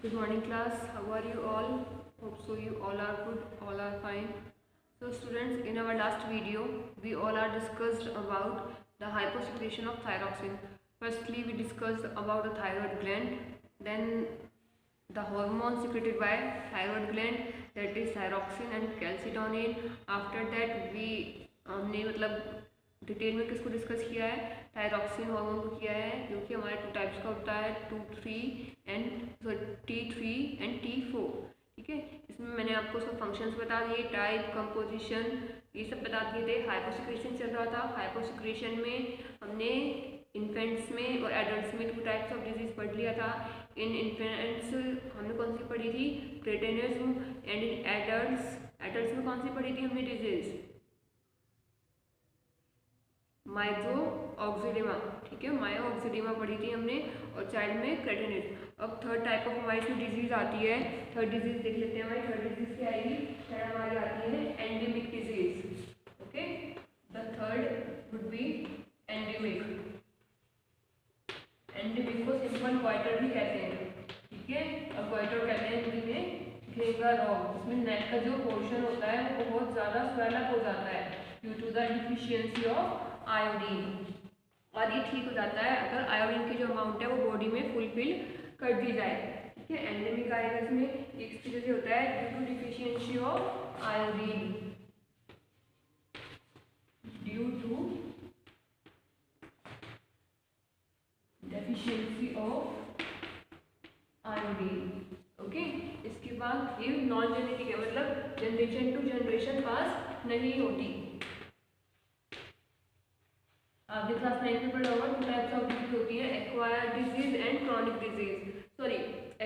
Good morning class, how are you all? Hope so you all are good, all are fine. So students, in our last video, we all are discussed about the hyposecretion of thyroxine. Firstly, we discussed about the thyroid gland, then the hormone secreted by thyroid gland, that is thyroxine and calcitonin. After that we हमने मतलब detail में किसको discuss किया है, thyroxine hormone को किया है, जो कि हमारे टू टाइप्स का होता है, T3 एंड T4। ठीक है, इसमें मैंने आपको उसका फंक्शंस बता दिए, टाइप, कंपोजिशन, ये सब बता दिए थे। हाइपोसिक्रेशन चल रहा था। हाइपोसिक्रेशन में हमने इन्फेंट्स में और एडल्ट्स में टू टाइप्स ऑफ डिजीज पढ़ लिया था। इन इन्फेंट्स हमने कौन सी पढ़ी थी, क्रेटेनिज्म, एंड इन एडल्ट्स में कौन सी पढ़ी थी हमने डिजीज, माइक्रो ऑक्सीडेमा। ठीक है, मायो ऑक्सीडेमा पढ़ी थी हमने, और चाइल्ड में क्रेटेनिज्म। अब थर्ड टाइप ऑफ हमारी जो डिजीज आती है, थर्ड डिजीज देख लेते हैं। हमारी थर्ड डिजीज क्या आएगी, थर्ड हमारी आती है endemic disease. Okay, the third would be endemic. Endemic को सिंपल क्वाइटर भी कहते हैं। ठीक है, अब क्वाइटर कहते हैं हिंदी में घेंगा रोग। इसमें नेक का जो पोर्शन होता है वो बहुत ज़्यादा स्वेल अप हो जाता है due to the deficiency of iodine, और ये ठीक हो जाता है अगर आयोडीन की जो अमाउंट है वो बॉडी में फुलफिल कर दी जाए। ठीक है, एंडेमिक आएगा इसमें, एक तरीके से होता है due to deficiency of iodine, due to deficiency of iodine. Okay, इसके बाद ये नॉन जेनेटिक है, मतलब जनरेशन टू जनरेशन पास नहीं होती। आपने क्लास 9 में पढ़ा होगा, टू टाइप्स ऑफ डिजीज होती है, acquired disease and chronic disease. Sorry,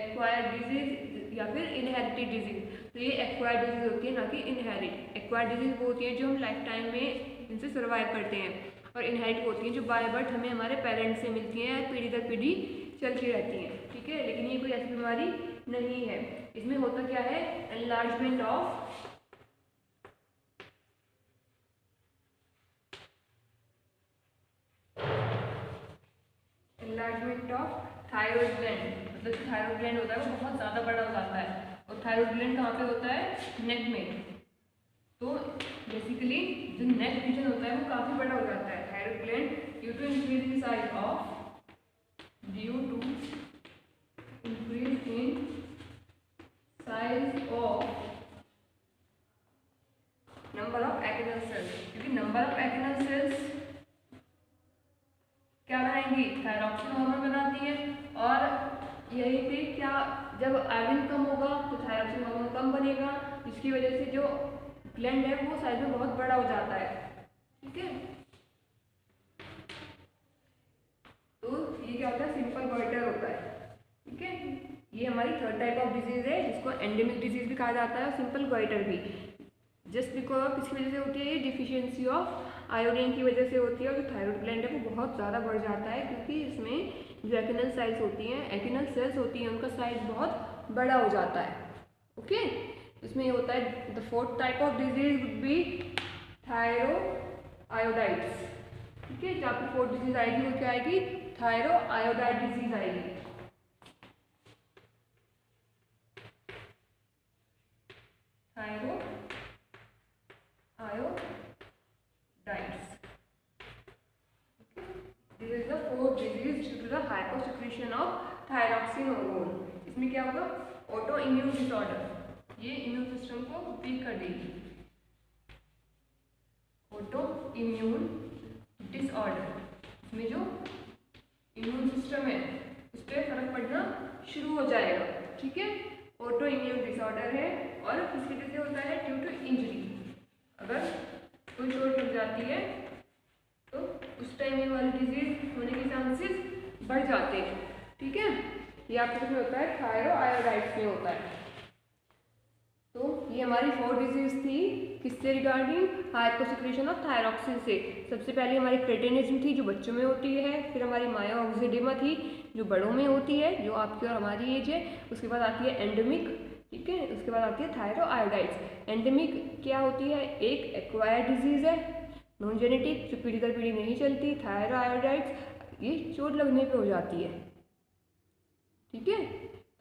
acquired disease या फिर इनहेरिटेड डिजीज। तो ये एक्वायर्ड डिजीज होती है, ना कि इनहेरिट। एक्वायर्ड डिजीज वो होती है जो हम लाइफ टाइम में इनसे सर्वाइव करते हैं, और इनहेरिट होती है जो बाय बर्थ हमें हमारे पेरेंट्स से मिलती हैं, पीढ़ी दर पीढ़ी चलती रहती हैं। ठीक है, लेकिन ये कोई ऐसी बीमारी नहीं है। इसमें होता क्या है, एनलार्जमेंट ऑफ थायराइड ग्लैंड, मतलब जो थायराइड ग्लैंड होता है वो बहुत ज़्यादा बड़ा हो जाता है। और थायराइड ग्लैंड कहाँ पे होता है, नेक में। तो बेसिकली जो नेक रीजन होता है वो काफ़ी बड़ा हो जाता है। Thyroid gland due to increase in size of number of acinar cells, क्योंकि नंबर ऑफ एकिनल सेल्स क्या बनाएंगी, थायरॉक्सिन हार्मोन बनाती है, और यही पे क्या, जब आयरन कम होगा तो थायरॉक्सिन हार्मोन कम बनेगा, जिसकी वजह से जो ग्लैंड है वो साइज में बहुत बड़ा हो जाता है। ठीक है, तो ये क्या होता है, सिंपल गोइटर होता है। ठीक है, ये हमारी थर्ड टाइप ऑफ डिजीज है, जिसको एंडेमिक डिजीज भी कहा जाता है, और सिंपल गोइटर भी। जस्ट बिकॉज किसकी वजह से होती है, ये डिफिशियंसी ऑफ आयोडीन की वजह से होती है, और जो थायराइड ग्लैंड है वो बहुत ज़्यादा बढ़ जाता है, क्योंकि इसमें जो एक्टिनल साइज होती हैं, एक्टिनल सेल्स होती हैं, उनका साइज बहुत बड़ा हो जाता है। ओके, इसमें ये होता है। The fourth type of disease would be thyroiditis. ठीक है, जहाँ पर फोर्थ डिजीज आएगी वो क्या आएगी, थायरोआयोडाइड डिजीज आएगी। Hyposecretion of thyroxine hormone. इसमें क्या होगा, ऑटो इम्यून डिसऑर्डर, ये इम्यून सिस्टम को वीक कर देगी। ऑटो इम्यून डिसऑर्डर, इसमें जो इम्यून सिस्टम है उस पर फर्क पड़ना शुरू हो जाएगा। ठीक है, ऑटो इम्यून डिसऑर्डर है, और किस वजह से होता है, ड्यू टू इंजरी। अगर कोई चोट लग जाती है तो उस टाइम ये वाली डिजीज होने के चांसेस बढ़ जाते हैं। ठीक है, ये आपके में होता है, थायरोआयोडाइड्स में होता है। तो ये हमारी 4 डिजीज थी, किससे रिगार्डिंग, हाइपोसिक्रेशन ऑफ थायरॉक्सिन से। सबसे पहले हमारी क्रेटेनिज्म थी, जो बच्चों में होती है। फिर हमारी मायो ऑक्सीडेमा थी, जो बड़ों में होती है, जो आपकी और हमारी एज है। उसके बाद आती है एंडेमिक। ठीक है, उसके बाद आती है थायरोआयोडाइड्स। एंडेमिक क्या होती है, एक एक्वायर्ड डिजीज है, नॉन जेनेटिक, जो पीढ़ी दर पीढ़ी नहीं चलती। थायरोआयोडाइड्स ये चोट लगने पे हो जाती है। ठीक है,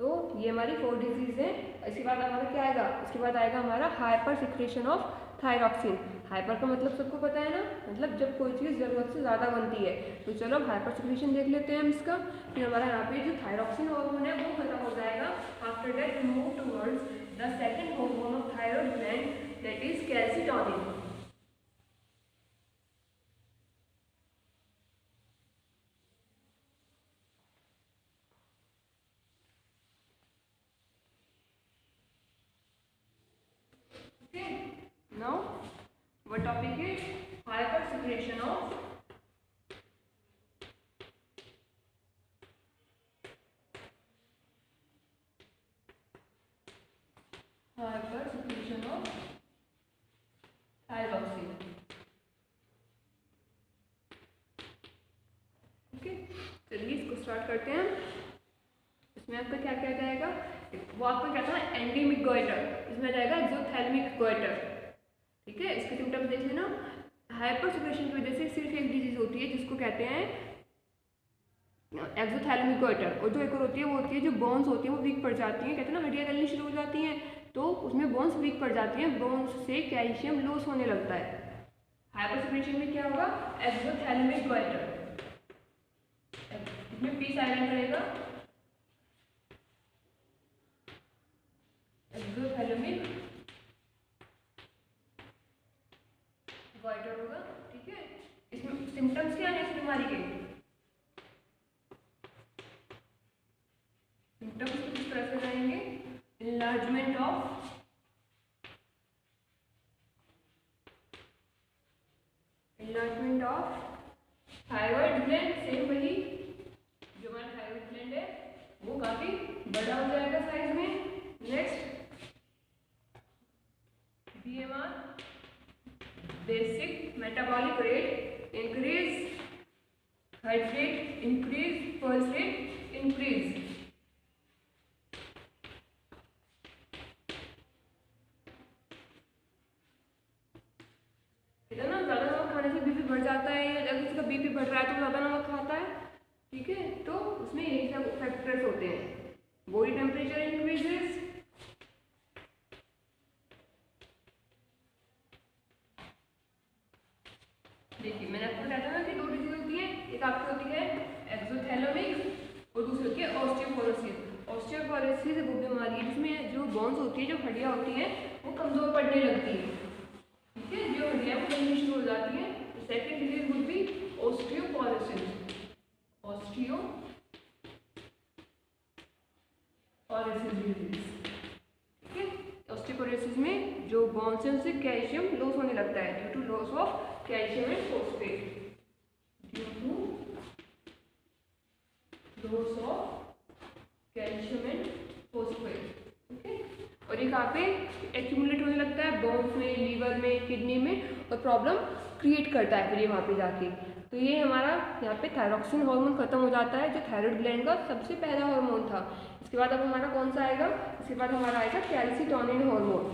तो ये हमारी 4 डिजीज है। इसके बाद हमारा क्या आएगा, इसके बाद आएगा हमारा hyper secretion of thyroxine. Hyper का मतलब सबको पता है ना, मतलब जब कोई चीज़ ज़रूरत से ज़्यादा बनती है। तो चलो हाइपर सिक्रेशन देख लेते हैं हम इसका। फिर हमारा यहाँ पे जो थायरॉक्सिन हार्मोन है वो खत्म हो जाएगा। After that we move towards the second hormone of thyroid gland, that is calcitonin. Now, what topic is hypersecretion of thyroxine. Okay, चलिए इसको स्टार्ट करते हैं। इसमें आपका क्या क्या जाएगा, वो आपका क्या था, एंडेमिक गोइटर, इसमें जाएगा एक्सोथैलेमिक गोइटर। ठीक है, इसके सिम्टम्स देख लेना। हाइपर सिक्रेशन की वजह से सिर्फ एक डिजीज होती है जिसको कहते हैं एक्सोथैलेमिक गोइटर, और जो एक और होती है वो होती है जो बोन्स होती हैं वो वीक पड़ जाती हैं। कहते हैं ना हड्डियाँ गलनी शुरू हो जाती हैं, तो उसमें बोन्स वीक पड़ जाती हैं, बोन्स से कैल्शियम लॉस होने लगता है। हाइपर सिक्रेशन में क्या होगा, एक्सोथैलेमिक गोइटर, इसमें पी साइलेंट रहेगा, एक्सोथैलेमिक गोइटर होगा। ठीक है, इसमें सिम्टम्स क्या है इस बीमारी के, सिम्टम्स किस तरह से रहेंगे, enlargement of thyroid gland, same वही जो हमारा थायराइड ग्लैंड है वो काफी बड़ा हो जाएगा साइज में। Next BMR, basic metabolic rate increase, heart rate increase, pulse rate increase. ना ज़्यादा नमक खाने से बीपी बढ़ जाता है, या अगर किसी का बीपी बढ़ रहा है तो ज़्यादा नमक खाता है। ठीक है, तो उसमें यही सब फैक्टर्स होते हैं। बॉडी टेम्परेचर इंक्रीजेस, देखिए मैंने आपको बताया था ना कि 2 डिजीज होती है, एक आपकी होती है एक्सोथैलेमिक और दूसरी होती है ऑस्टियोपोरोसिस। ऑस्टियोपोरोसिस वो बीमारी है जिसमें जो बोन्स होती है, जो हड्डियाँ होती हैं वो कमजोर पड़ने लगती है। ठीक है, जो हड्डियाँ वो गलनी शुरू हो जाती हैं। तो second disease would B osteoporosis, disease. ठीक है, ऑस्टियोपोरोसिस में जो बोन्स से कैल्शियम लॉस होने लगता है due to loss of calcium and phosphate, due to loss of calcium and phosphate. Okay, और ये कहाँ पे एक्यूमुलेट होने लगता है, बोन्स में, लीवर में, किडनी में, और प्रॉब्लम क्रिएट करता है फिर ये वहाँ पे जाके। तो ये हमारा यहाँ पे थायरॉक्सिन हार्मोन खत्म हो जाता है, जो थायराइड ग्लैंड का सबसे पहला हार्मोन था। इसके बाद अब हमारा कौन सा आएगा, इसके बाद हमारा आएगा कैल्सिटोनिन हार्मोन।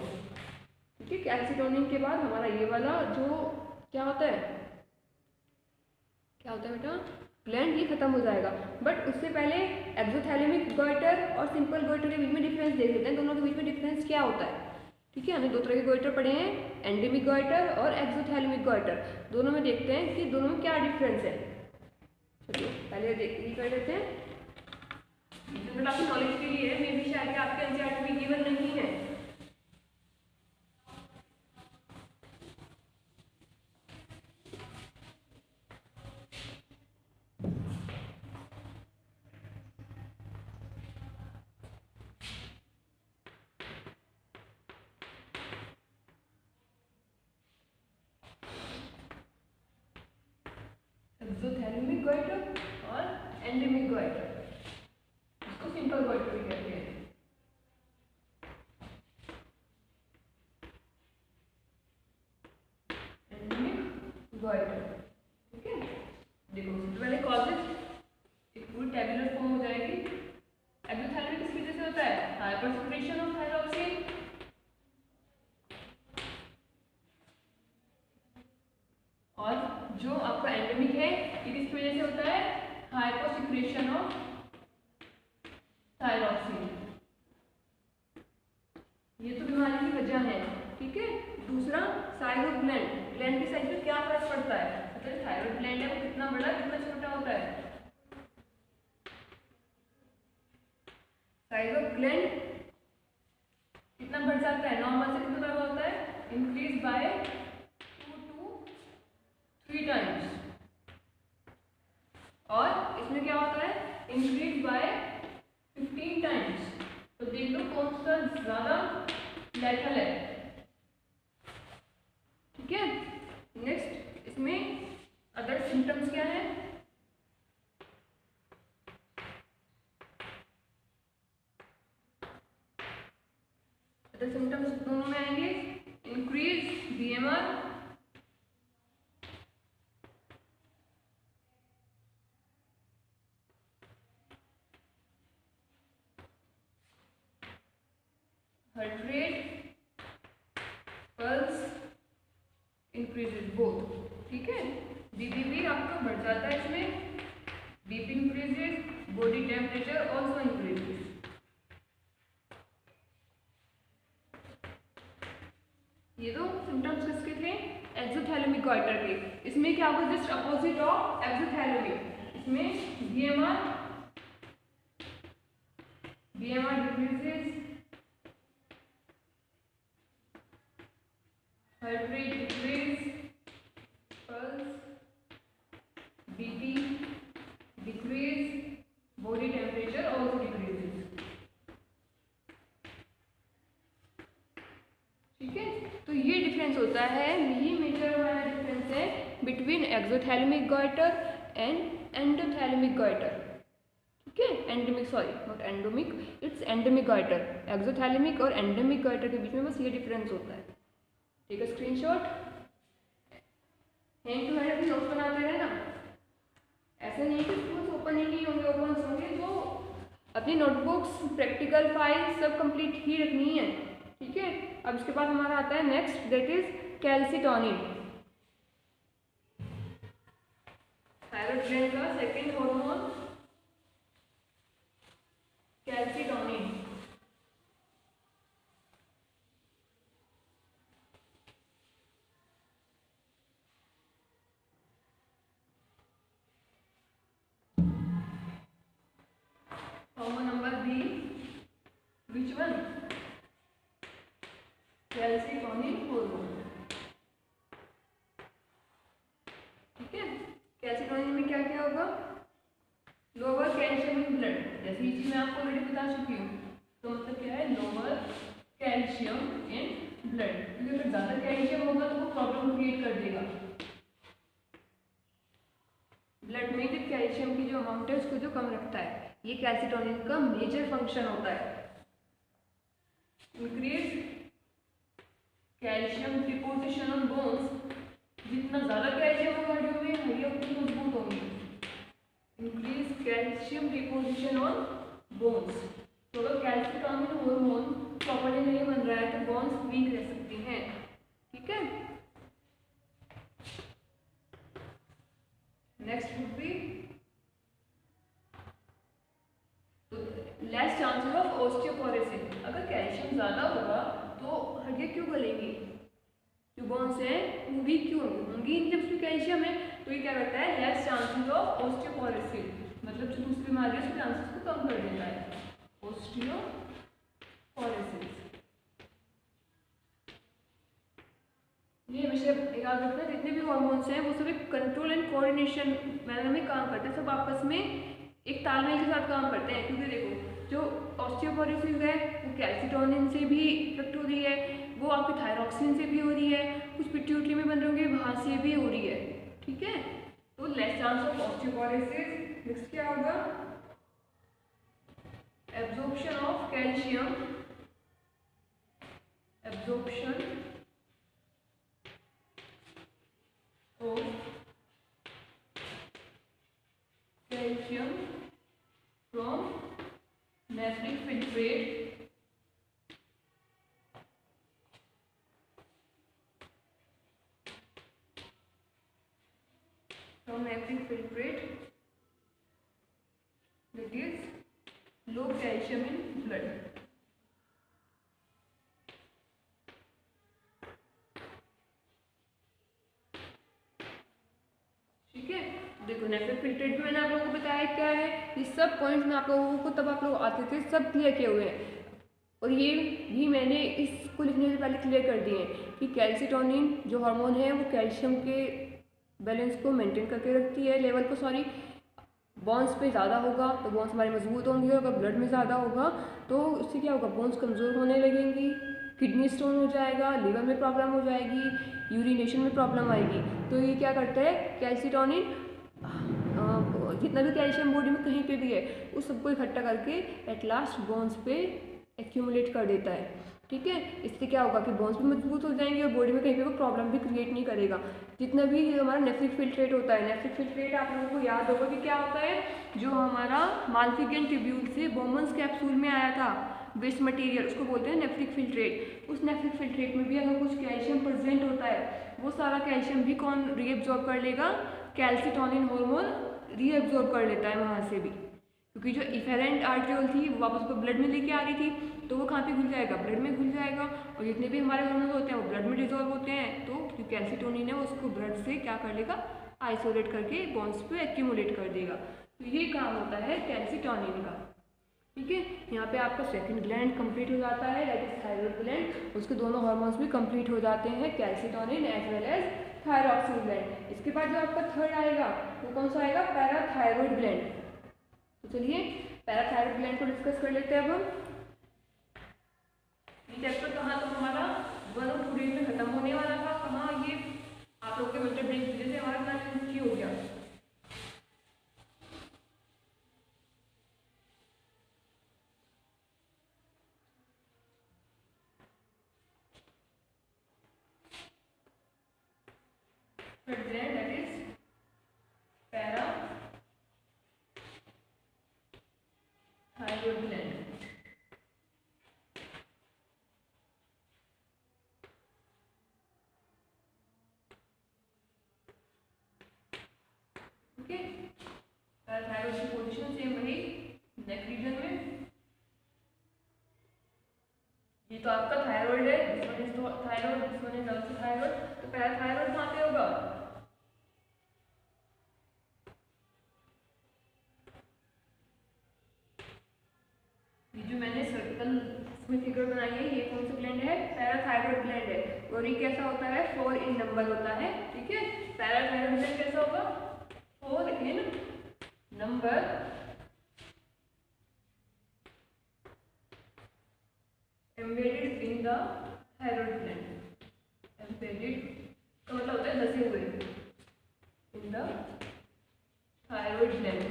ठीक है, कैल्सिटोनिन के बाद हमारा ये वाला जो क्या होता है, क्या होता है बेटा, ग्लैंड, ये खत्म हो जाएगा। बट उससे पहले एक्सोथैलेमिक गोइटर और सिंपल गोइटर के बीच में डिफरेंस देख लेते हैं, दोनों के बीच में डिफरेंस क्या होता है। ठीक है, हमने 2 तरह के गोइटर पढ़े हैं, एंडेमिक गोइटर और एक्सोथैलेमिक गोइटर। दोनों में देखते हैं कि दोनों में क्या डिफरेंस है। चलिए पहले ये कर लेते हैं, जनरल आपकी नॉलेज के लिए है, मे भी शायद आपके एनसीईआरटी में गिवन नहीं है। एक्सोथैलेमिक गोइटर और एंडेमिक गोइटर, इसको सिंपल गोइटर भी कहते हैं। Endemic goitre. ठीक है, देखो सबसे पहले कॉजेज एक पूरी टेबुलर फॉर्म हो जाएगी। एक्सोथैलेमिक किस वजह से होता है, हाइपर सिक्रेशन ऑफ थायरॉक्सिन, और जो आपका एंडेमिक है ये किसकी वजह से होता है, hyper secretion of thyroxine. Thyroid gland की साइज में क्या फर्क पड़ता है, मतलब थायरोइड ग्लैंड है वो कितना बड़ा कितना छोटा होता है। थायरोइड ग्लैंड कितना बढ़ जाता है, नॉर्मल से कितना बड़ा होता है, इंक्रीज बाय 2 to 3 टाइम्स, और इसमें क्या होता है, इंक्रीज बाय 15 टाइम्स। तो देख लो कौन सा ज्यादा लेथल है। ठीक है, नेक्स्ट इसमें अदर सिम्टम्स क्या है, अदर सिम्टम्स दोनों में आएंगे, increase BMR, heart rate, pulse increases both. ठीक है, बीपी भी आपका बढ़ जाता है इसमें, BP increases, body temperature also increases. ये दो सिम्टम्स किसके थे, एक्सोथैलेमिक गॉइटर के। इसमें क्या होगा, जस्ट अपोजिट ऑफ एक्सोथैलेमिक, इसमें BMR decreases, heart rate decrease, pulse, BP decrease, body temperature also decreases. ठीक है, तो ये डिफरेंस होता है, ये मेजर वाला डिफरेंस है between exophthalmic goitre and endophthalmic goitre. ठीक है, endemic, sorry not endomic, it's endemic goitre. Exophthalmic और एंडेमिक गॉइटर के बीच में बस ये डिफरेंस होता है। ठीक है, स्क्रीनशॉट हैंड टू हैंड अपनी नोट्स बनाते रहना, ऐसा नहीं कि स्कूल्स ओपन ही नहीं होंगे, ओपन होंगे, तो अपनी नोटबुक्स प्रैक्टिकल फाइल सब कंप्लीट ही रखनी है। ठीक है, अब इसके बाद हमारा आता है next, that is calcitonin, thyroid gland का second hormone calcitonin. Hormone number B, which one, calcitonin hormone. ठीक है, कैल्सिटोनिन में क्या क्या होगा, लोअर कैल्शियम इन ब्लड, जैसे ये चीज मैं आपको ऑलरेडी बता चुकी हूँ, तो मतलब क्या है, लोअर कैल्शियम इन ब्लड, क्योंकि अगर ज्यादा कैल्शियम होगा तो वो प्रॉब्लम क्रिएट कर देगा। ब्लड में जो कैल्शियम की जो अमाउंट है उसको जो कम रखता है, ये कैल्सिटोनिन का मेजर फंक्शन होता है। Increase calcium deposition on bones, जितना ज्यादा कैल्शियम होगा हड्डियों में, हड्डियां उतनी मजबूत होंगी। Increase calcium deposition on bones, तो अगर कैल्सिटोनिन हार्मोन प्रॉपर्ली नहीं बन रहा है तो बोन्स वीक रह सकती हैं। ठीक है, next would be less chances of osteoporosis. अगर कैल्शियम ज्यादा होगा तो हड्डियां क्यों गलेंगी, जो बोन्स हैं वो वीक क्यों होंगी, जब उसमें कैल्शियम है। तो ये क्या करता है, लेस चांसेस ऑफ ऑस्टियोपोरोसिस, मतलब जो दूसरी बीमारी है उसके चांसेस को कम कर देता है, ऑस्टियोपोरोसिस। ये हमेशा याद रखना, जितने भी हार्मोन्स हैं वो सब एक कंट्रोल एंड कोऑर्डिनेशन मैनर में काम करते हैं, सब आपस में एक तालमेल के साथ काम करते हैं। क्योंकि देखो जो ऑस्टियोपोरोसिस है वो कैल्सिटोनिन से भी इफेक्ट हो रही है, वो आपके थायरॉक्सिन से भी हो रही है, कुछ पिट्यूटरी में बन रहे होंगे वहाँ से भी हो रही है। ठीक है, तो less chance of osteoporosis. Next क्या होगा, absorption of calcium, absorption of calcium from nephric filtrate, from nephric filtrate, that is low calcium in blood. देखो नेफ्रिक फिल्ट्रेट भी मैंने आप लोगों को बताया क्या है, ये सब पॉइंट्स में आप लोगों को तब आप लोग आते थे सब क्लियर किए हुए हैं, और ये भी मैंने इसको लिखने से पहले क्लियर कर दिए हैं कि कैल्सिटोनिन जो हार्मोन है वो कैल्शियम के बैलेंस को मेंटेन करके रखती है, लेवल को सॉरी। बोन्स पे ज़्यादा होगा तो बोन्स हमारे मजबूत होंगे, अगर ब्लड में ज़्यादा होगा तो उससे क्या होगा, बोन्स कमज़ोर होने लगेंगी, किडनी स्टोन हो जाएगा, लिवर में प्रॉब्लम हो जाएगी, यूरिनेशन में प्रॉब्लम आएगी। तो ये क्या करता है कैल्सिटोनिन, जितना भी कैल्शियम बॉडी में कहीं पे भी है उस सबको इकट्ठा करके एट लास्ट बोन्स पे एक्यूमुलेट कर देता है, ठीक है। इससे क्या होगा कि बोन्स भी मजबूत हो जाएंगे और बॉडी में कहीं पे कोई प्रॉब्लम भी क्रिएट नहीं करेगा। जितना भी हमारा नेफ्रिक फिल्ट्रेट होता है, नेफ्रिक फिल्ट्रेट आप लोगों को याद होगा कि क्या होता है, जो हमारा माल्फिगियन ट्यूब्यूल से बोमन्स कैप्सूल में आया था वेस्ट मटेरियल, उसको बोलते हैं नेफ्रिक फिल्ट्रेट। उस नेफ्रिक फिल्ट्रेट में भी अगर कुछ कैल्शियम प्रेजेंट होता है वो सारा कैल्शियम भी कौन रीएब्जॉर्ब कर लेगा, कैल्सिटोनिन हार्मोन रीएब्जॉर्ब कर लेता है वहाँ से भी, क्योंकि जो इफेरेंट आर्ट्रियोल थी वो वापस को ब्लड में लेके आ रही थी, तो वो कहाँ पे घुल जाएगा, ब्लड में घुल जाएगा। और जितने भी हमारे हार्मोन होते हैं वो ब्लड में डिजॉल्व होते हैं, तो जो कैल्सिटोनिन है वो उसको ब्लड से क्या कर लेगा, आइसोलेट करके बॉन्स पे एक्यूमुलेट कर देगा। तो ये काम होता है कैल्सिटोनिन का, ठीक है। यहाँ पे आपका सेकंड ग्लैंड कंप्लीट हो जाता है, दैट इज थायराइड ग्लैंड, उसके दोनों हार्मोन्स भी कंप्लीट हो जाते हैं, calcitonin as well as thyroxine gland. इसके बाद जो आपका थर्ड आएगा वो कौन सा आएगा, पैराथायरॉइड ग्लैंड। तो चलिए पैराथायरॉइड ग्लैंड को डिस्कस कर लेते हैं अब हम। ये चैप्टर कहाँ तक हमारा 1 और 2 डेज में खत्म होने वाला था, कहाँ ये आप लोग के विंटर ब्रेक की वजह से हमारा क्लास छुट्टी हो गया। Third gland that is parathyroid gland. Okay, parathyroid की पोजीशन सेम वही नेक रीजन में। ये तो आपका थायराइड है, this one is thyroid, this one is also thyroid. तो पैराथायरॉइड कहाँ पे होगा, ये जो मैंने सर्कल इसमें फिगर बनाई है ये कौन सा ग्लैंड है, पैराथायरॉइड ग्लैंड है, और ये कैसा होता है 4 इन नंबर होता है, ठीक है। पैराथायरॉइड ग्लैंड कैसा होगा, 4 in number, embedded in the thyroid gland. Embedded का मतलब होता है धसे हुए, in the thyroid gland.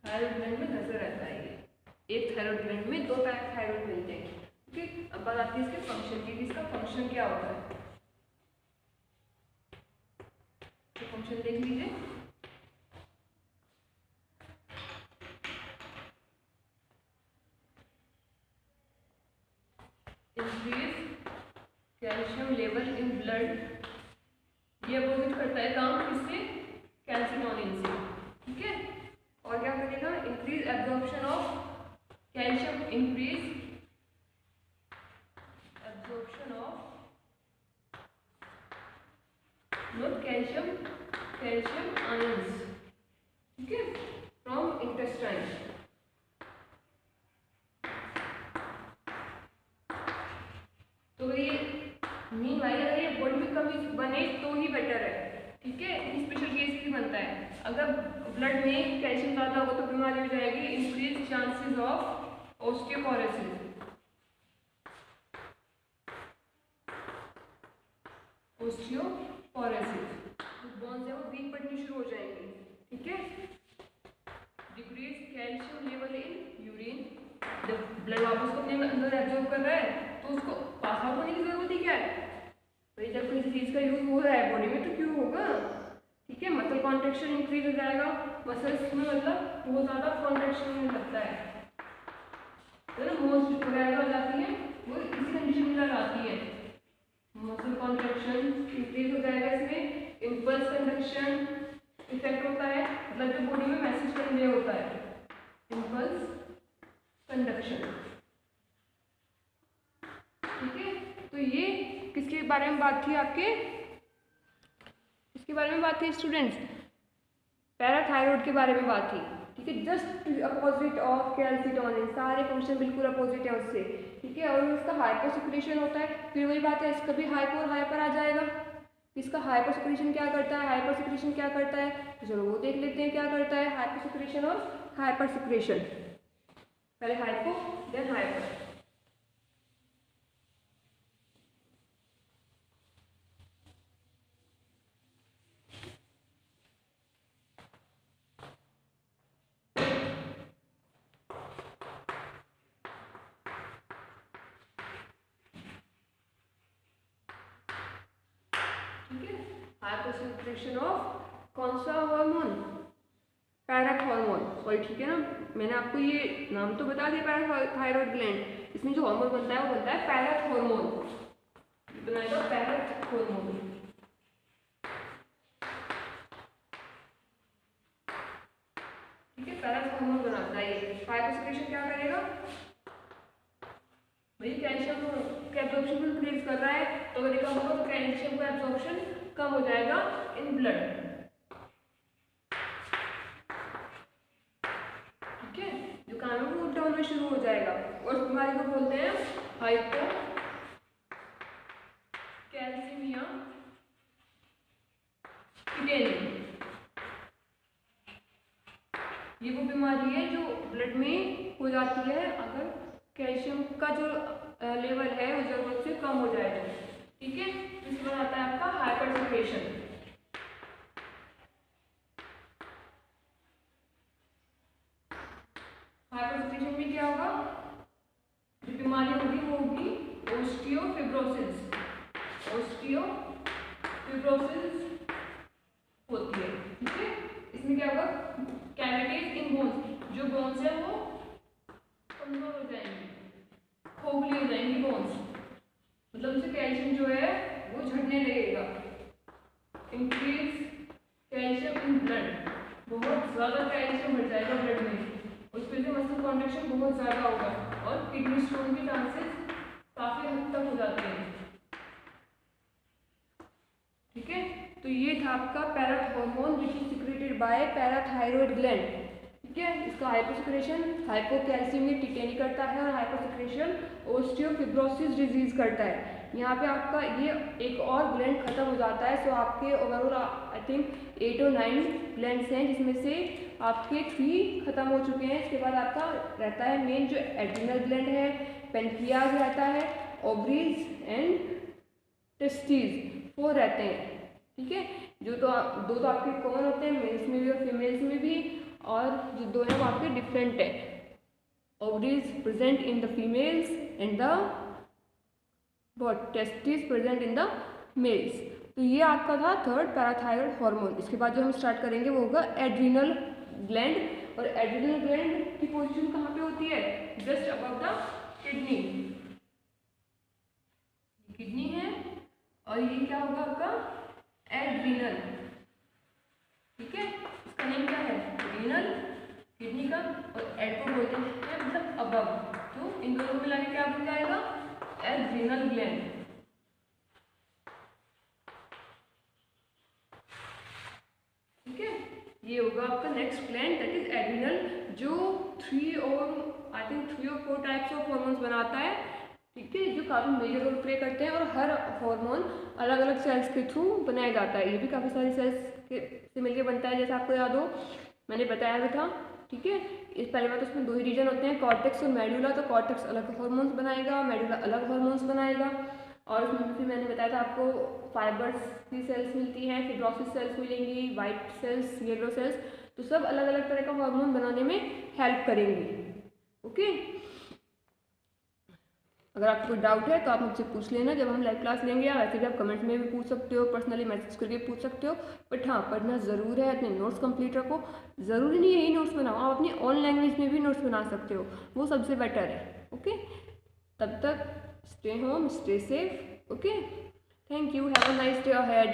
Thyroid gland में धसा रहता है ये, एक थायराइड ग्लैंड में 2 पैराथायरॉइड मिलते हैं, ठीक है। अब बात आती है इसके फंक्शन की, इसका फंक्शन क्या होता है, तो फंक्शन देख लीजिए। Increase calcium level in blood, ये अपोजिट करता है काम किससे, कैल्सिटोनिन से, ठीक है। और क्या करेगा, increase absorption of calcium, increase absorption of not calcium, calcium ions, ठीक है, फ्रॉम इंटेस्टाइन। तो ये मीन वाइल अगर ये बॉडी में कमी बने तो ही बेटर है, ठीक है। स्पेशल केस भी बनता है, अगर ब्लड में कैल्शियम ज़्यादा होगा तो बीमारी हो जाएगी, increase chances of osteoporosis, osteoporosis, bones है वो वीक पड़नी शुरू हो जाएंगी, ठीक है। Decrease calcium level in urine, जब ब्लड वापस को अपने अंदर एब्जॉर्ब कर रहा है तो उसको पास आउट होने की जरूरत ही क्या है, भाई जब किसी चीज़ का यूज हो रहा है बॉडी में तो क्यों होगा, ठीक है। मसल कॉन्ट्रेक्शन इंक्रीज हो जाएगा, मसल्स में मतलब बहुत ज़्यादा कॉन्ट्रेक्शन होने लगता है, मोस्ट वगैरह हो जाती है, वो इसी कंडीशन में आती है, मसल कॉन्ट्रेक्शन इंक्रीज हो जाएगा। इसमें इम्पल्स कंडक्शन इफेक्ट होता है, मतलब जो बॉडी में मैसेज कन्वे होता है, इम्पल्स कंडक्शन, ठीक है। तो ये किसके बारे में बात थी आपके, इसके बारे में बात थी स्टूडेंट्स, पैराथायरॉयड के बारे में बात थी, ठीक है। जस्ट अपोजिट ऑफ कैल्सिटोनिन, सारे फंक्शन बिल्कुल अपोजिट है उससे, ठीक है। और इसका हाइपोसिक्रेशन होता है, फिर वही बात है, इसका भी हाइपो और हाइपर आ जाएगा। इसका हाइपोसिक्रेशन क्या करता है, हाइपरसिक्रेशन क्या करता है, तो चलो वो देख लेते हैं क्या करता है हाइपोसिक्रेशन और हाइपरसिक्रेशन। पहले hypo then hyper. Hyposecretion of कौन सा हार्मोन, पैराथायरॉयड सॉरी, ठीक है ना। मैंने आपको ये नाम तो बता दिया पैराथायरॉयड ग्लैंड, इसमें जो हार्मोन बनता है वो बनता है पैराथायरॉयड, बनाएगा पैराथायरॉयड, ठीक है। पैराथायरॉयड बनाता है ये। हाइपोसिक्रेशन क्या करेगा भाई, कैल्शियम के एब्जॉर्प्शन को इंक्रीज कर रहा है, तो अगर देखा होगा तो कैल्शियम का एब्जॉर्प्शन कम हो जाएगा इन ब्लड, ठीक है। जो काम है वो उल्टा होना शुरू हो जाएगा, और उस बीमारी को बोलते हैं हाइपो कैल्सीमिया किडेनी। ये वो बीमारी है जो ब्लड में हो जाती है अगर कैल्शियम का जो लेवल है वो जरूरत से कम हो जाएगा, ठीक है। इसके बाद आता है आपका हाइपरसिक्रेशन। हाइपरसिक्रेशन में क्या होगा, जो बीमारी होगी वो होगी ओस्टियोफिब्रोसिस, ओस्टियोफिब्रोसिस होती है, ठीक है। इसमें क्या होगा, कैविटीज इन बोन्स, जो बोन्स है वो कमजोर हो जाएंगी, खोखली हो जाएंगी बोन्स, मतलब उसे कैल्शियम जो है वो झड़ने लगेगा। इंक्रीज कैल्शियम इन ब्लड, बहुत ज़्यादा कैल्शियम बढ़ जाएगा ब्लड में, उस वजह से मसल कॉन्ट्रैक्शन बहुत ज़्यादा होगा, और किडनी स्टोन के चांसेस काफ़ी हद तक हो जाते हैं, ठीक है। तो ये था आपका parathyroid which is secreted by parathyroid gland, ठीक है। इसका हाइपोसिक्रेशन हाइपोकैल्सीमिया टिटेनी करता है, और हाइपोसिक्रेशन ओस्टियोफिब्रोसिस डिजीज करता है। यहाँ पे आपका ये एक और ग्लैंड खत्म हो जाता है, सो आपके ओवरऑल आई थिंक 8 और 9 ग्लैंड्स हैं, जिसमें से आपके 3 खत्म हो चुके हैं। इसके बाद आपका रहता है मेन जो एड्रिनल ग्लैंड है, पेनक्रियाज रहता है, ओवरीज एंड टेस्टिस 4 रहते हैं, ठीक है। जो तो दो तो आपके कॉमन होते हैं मेल्स में भी और फीमेल्स में भी, और जो 2 हैं वो आपके डिफरेंट है। Ovaries present in the females and the testis present in the mails. तो ये आपका था थर्ड पैराथायरॉयड हार्मोन। इसके बाद जो हम स्टार्ट करेंगे वो होगा एड्रिनल ग्लैंड, और एड्रिनल ग्लैंड की पोजीशन कहाँ पे होती है, just above the kidney, kidney है, और ये क्या होगा आपका एड्रिनल, ठीक है। इसका नेम क्या है, एड्रिनल, किडनी का, और एड को बोलते हैं मतलब अबव, तो इन दोनों को मिला के क्या बन जाएगा, एड्रिनल ग्लैंड, ठीक है। ये होगा आपका next gland that is adrenal, जो 3 और आई थिंक 3 और 4 टाइप्स ऑफ हार्मोन्स बनाता है, ठीक है, जो काफ़ी मेजर रोल प्ले करते हैं, और हर हार्मोन अलग अलग सेल्स के थ्रू बनाया जाता है। ये भी काफ़ी सारी सेल्स के से मिलकर बनता है, जैसे आपको याद हो मैंने बताया भी था, ठीक है। इस पहले बात उसमें 2 ही रीजन होते हैं, कॉर्टेक्स और मेडुला। तो कॉर्टेक्स अलग हार्मोन्स बनाएगा, मेडुला अलग हार्मोन्स बनाएगा, और उसमें फिर मैंने बताया था आपको फाइबर्स की सेल्स मिलती हैं, फिब्रोसिस सेल्स मिलेंगी, वाइट सेल्स, येलो सेल्स, तो सब अलग अलग तरह का हार्मोन बनाने में हेल्प करेंगे, ओके। अगर आपको कोई डाउट है तो आप मुझसे पूछ लेना जब हम लाइव क्लास लेंगे, या वैसे भी आप कमेंट में भी पूछ सकते हो, पर्सनली मैसेज करके पूछ सकते हो। बट हाँ, पढ़ना ज़रूर है, अपने नोट्स कंप्लीट रखो। ज़रूरी नहीं यही नोट्स बनाओ, आप अपनी ओन लैंग्वेज में भी नोट्स बना सकते हो, वो सबसे बेटर है, ओके। तब तक stay home, stay safe, okay. Thank you, have a nice day ahead.